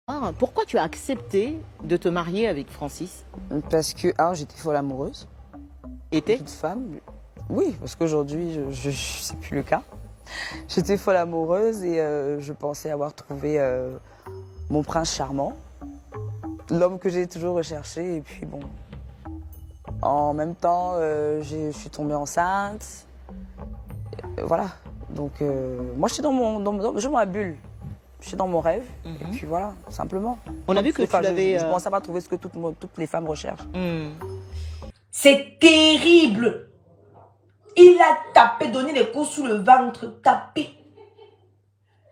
Ah, pourquoi tu as accepté de te marier avec Francis? Parce que, alors, j'étais folle amoureuse. Était? Toute femme. Oui, parce qu'aujourd'hui, c'est plus le cas. J'étais folle amoureuse et je pensais avoir trouvé mon prince charmant. L'homme que j'ai toujours recherché. Et puis bon, en même temps, je suis tombée enceinte. Voilà. Donc, moi, je suis je suis dans ma bulle. Je suis dans mon rêve. Et puis voilà, simplement. On a vu que tu l'avais... Je pensais pas trouver ce que toutes les femmes recherchent. C'est terrible. Il a tapé, donné les coups sous le ventre, tapé.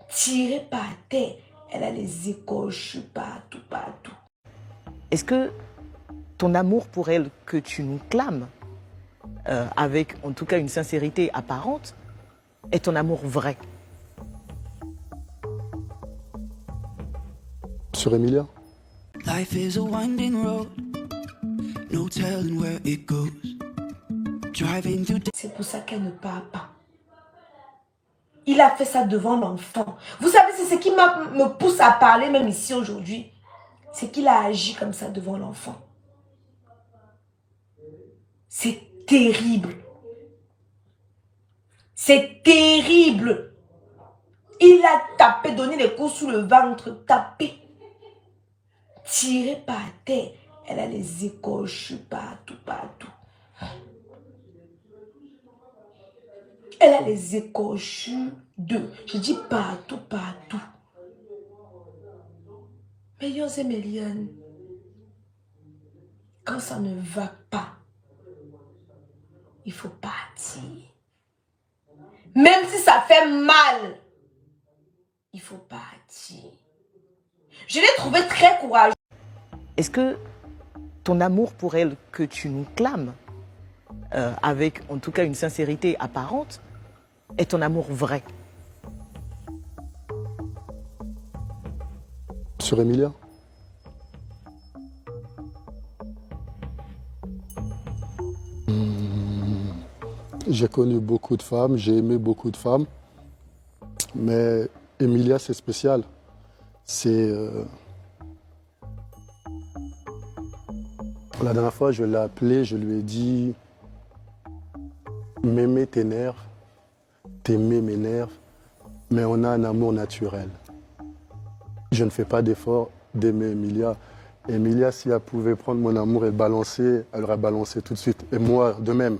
Tiré par terre. Elle a les écorchures partout, partout. Est-ce que ton amour pour elle que tu nous clames, avec en tout cas une sincérité apparente, est ton amour vrai? Sur Emilia? Life is a winding road, no telling where it goes. Driving through. C'est pour ça qu'elle ne parle pas. Il a fait ça devant l'enfant. Vous savez, c'est ce qui me pousse à parler même ici aujourd'hui. C'est qu'il a agi comme ça devant l'enfant. C'est terrible. C'est terrible. Il a tapé, donné les coups sous le ventre, tapé. Tiré par terre. Elle a les écorchures partout, partout. Elle a les écorchures je dis partout, partout. Mais yo, c'est Méliane. Quand ça ne va pas, il faut partir. Même si ça fait mal, il faut partir. Je l'ai trouvé très courageux. Est-ce que ton amour pour elle que tu nous clames, avec en tout cas une sincérité apparente, est ton amour vrai? Sur Emilia? J'ai connu beaucoup de femmes, j'ai aimé beaucoup de femmes, mais Emilia c'est spécial. La dernière fois je l'ai appelée, je lui ai dit m'aimer t'énerve, t'aimer m'énerve, mais on a un amour naturel. Je ne fais pas d'effort d'aimer Emilia. Emilia, si elle pouvait prendre mon amour et le balancer, elle aurait balancé tout de suite. Et moi, de même.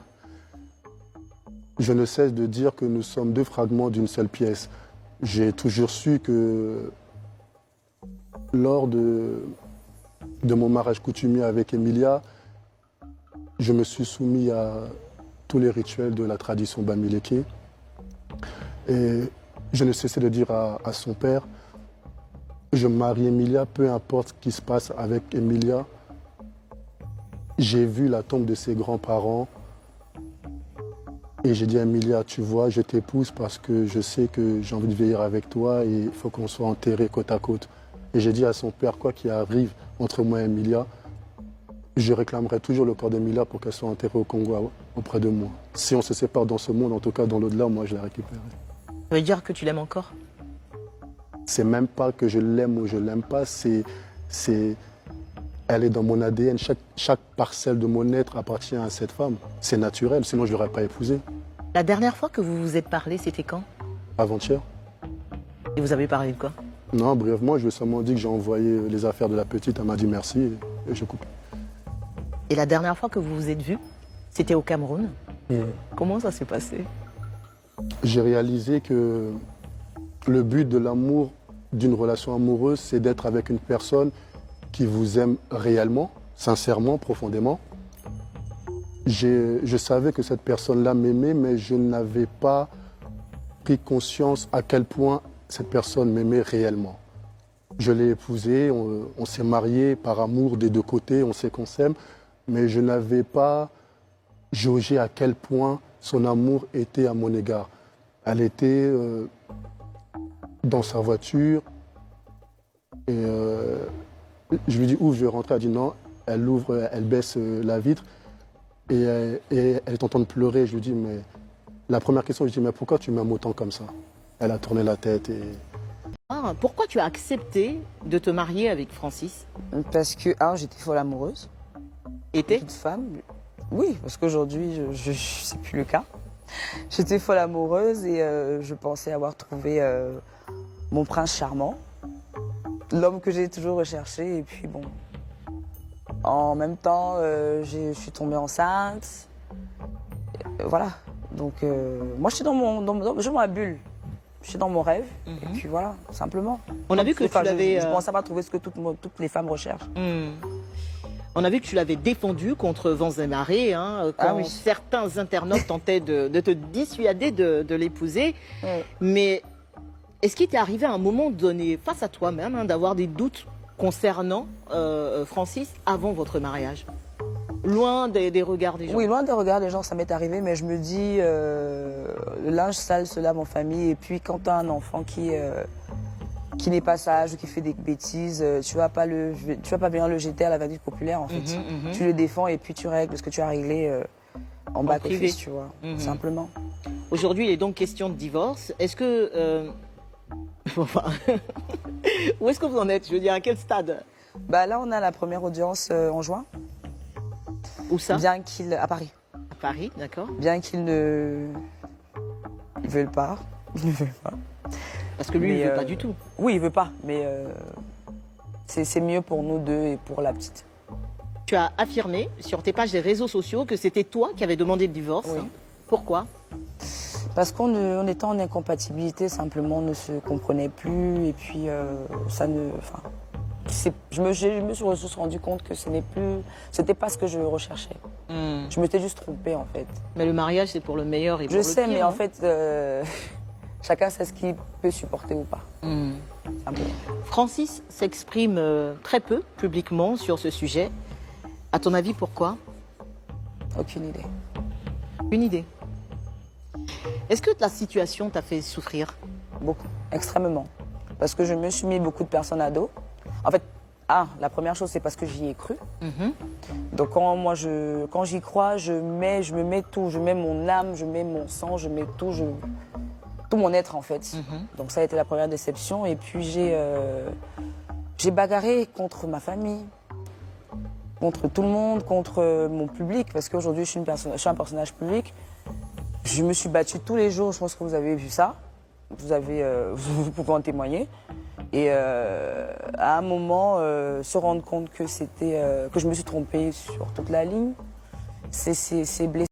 Je ne cesse de dire que nous sommes deux fragments d'une seule pièce. J'ai toujours su que lors de mon mariage coutumier avec Emilia, je me suis soumis à tous les rituels de la tradition Bamileke. Et je ne cessais de dire à son père, je marie Emilia, peu importe ce qui se passe avec Emilia. J'ai vu la tombe de ses grands-parents et j'ai dit à Emilia, tu vois, je t'épouse parce que je sais que j'ai envie de vieillir avec toi et il faut qu'on soit enterrés côte à côte. Et j'ai dit à son père, quoi qu'il arrive entre moi et Emilia, je réclamerai toujours le corps d'Emilia pour qu'elle soit enterrée au Congo auprès de moi. Si on se sépare dans ce monde, en tout cas dans l'au-delà, moi je la récupérerai. Ça veut dire que tu l'aimes encore? C'est même pas que je l'aime ou je l'aime pas, elle est dans mon ADN. Chaque parcelle de mon être appartient à cette femme. C'est naturel, sinon je ne l'aurais pas épousée. La dernière fois que vous vous êtes parlé, c'était quand? Avant-hier. Et vous avez parlé de quoi? Non, brièvement, je lui ai seulement dit que j'ai envoyé les affaires de la petite. Elle m'a dit merci et je coupe. Et la dernière fois que vous vous êtes vus, c'était au Cameroun. Comment ça s'est passé? J'ai réalisé que le but de l'amour, d'une relation amoureuse, c'est d'être avec une personne qui vous aime réellement, sincèrement, profondément. Je savais que cette personne-là m'aimait, mais je n'avais pas pris conscience à quel point cette personne m'aimait réellement. Je l'ai épousée, on s'est mariés par amour des deux côtés, on sait qu'on s'aime, mais je n'avais pas jaugé à quel point son amour était à mon égard. Elle était dans sa voiture et je lui dis où je vais rentrer. Elle dit non, elle ouvre, elle baisse la vitre et elle est en train de pleurer. Je lui dis mais la première question, je dis mais pourquoi tu m'aimes autant comme ça? Elle a tourné la tête et... savoir pourquoi tu as accepté de te marier avec Francis. Parce que, j'étais folle amoureuse. Était Toute femme. Oui, parce qu'aujourd'hui, c'est plus le cas. J'étais folle amoureuse et je pensais avoir trouvé mon prince charmant. L'homme que j'ai toujours recherché. Et puis bon, en même temps, je suis tombée enceinte. Voilà. Donc moi, je suis dans ma bulle. Je suis dans mon rêve. Et puis voilà, simplement. On a vu que tu l'avais... Je pensais pas trouver ce que toutes les femmes recherchent. On a vu que tu l'avais défendu contre vents et marées, hein, quand certains internautes tentaient de te dissuader de l'épouser. Mais est-ce qu'il t'est arrivé à un moment donné, face à toi-même, hein, d'avoir des doutes concernant Francis avant votre mariage? Loin des regards des gens. Oui, loin des regards des gens, ça m'est arrivé, mais je me dis, le linge sale se lave en famille. Et puis quand tu as un enfant qui n'est pas sage ou qui fait des bêtises, tu vas pas bien le jeter à la verdict populaire en fait. Tu le défends et puis tu règles ce que tu as réglé en back office, tu vois, simplement. Aujourd'hui, il est donc question de divorce. Est-ce que... où est-ce que vous en êtes? Je veux dire, à quel stade? Là, on a la première audience en juin. Où ça? À Paris. À Paris, d'accord. Bien qu'il ne... Ils veulent pas. Il ne veut pas. Parce que lui, il ne veut pas du tout. Oui, il veut pas, mais c'est mieux pour nous deux et pour la petite. Tu as affirmé sur tes pages des réseaux sociaux que c'était toi qui avais demandé le divorce. Oui. Pourquoi? Parce qu'on était en incompatibilité, simplement, on ne se comprenait plus et puis ça ne... Enfin, je me suis juste rendu compte que c'était pas ce que je recherchais. Je m'étais juste trompée en fait. Mais le mariage, c'est pour le meilleur et pour je le sais, pire, mais hein. en fait, chacun sait ce qu'il peut supporter ou pas. Simplement. Francis s'exprime très peu publiquement sur ce sujet. À ton avis, pourquoi? Aucune idée. Une idée. Est-ce que la situation t'a fait souffrir? Beaucoup, extrêmement. Parce que je me suis mis beaucoup de personnes à dos. En fait, la première chose, c'est parce que j'y ai cru. Donc quand j'y crois, je me mets tout. Je mets mon âme, je mets mon sang, je mets tout, tout mon être en fait. Donc ça a été la première déception. Et puis j'ai bagarré contre ma famille, contre tout le monde, contre mon public. Parce qu'aujourd'hui, je suis un personnage public. Je me suis battue tous les jours. Je pense que vous avez vu ça. Vous pouvez en témoigner. Et à un moment, se rendre compte que je me suis trompée sur toute la ligne, c'est blessant.